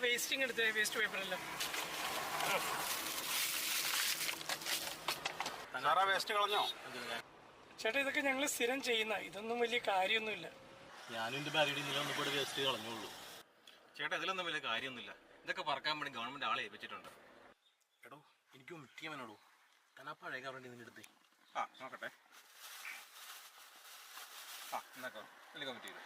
Wasting എടുത്തേ, waste പേപ്പറെല്ലാം. Waste കളഞ്ഞോ ചേട്ടാ? ഇതൊക്കെ ഞങ്ങൾ സ്ഥിരം ചെയ്യുന്ന, ഇതൊന്നും വലിയ കാര്യമൊന്നുമില്ല. ഞാനും എൻ്റെ ഭാര്യയുടെ ഇന്നലെ ഒന്നുകൂടെ വേസ്റ്റ് കളഞ്ഞുള്ളൂ. ചേട്ടാ ഇതിലൊന്നും വലിയ കാര്യമൊന്നുമില്ല. ഇതൊക്കെ പറക്കാൻ വേണ്ടി ഗവൺമെന്റ് ആളെ ഏൽപ്പിച്ചിട്ടുണ്ട്. എടോ എനിക്ക് വൊമിറ്റ് ചെയ്യാനോടോ. താൻ ആ പഴയ കവറണ്ടി നിന്റെ അടുത്ത്. നോക്കട്ടെ. എന്നാ കവർ വൊമിറ്റ് ചെയ്തു.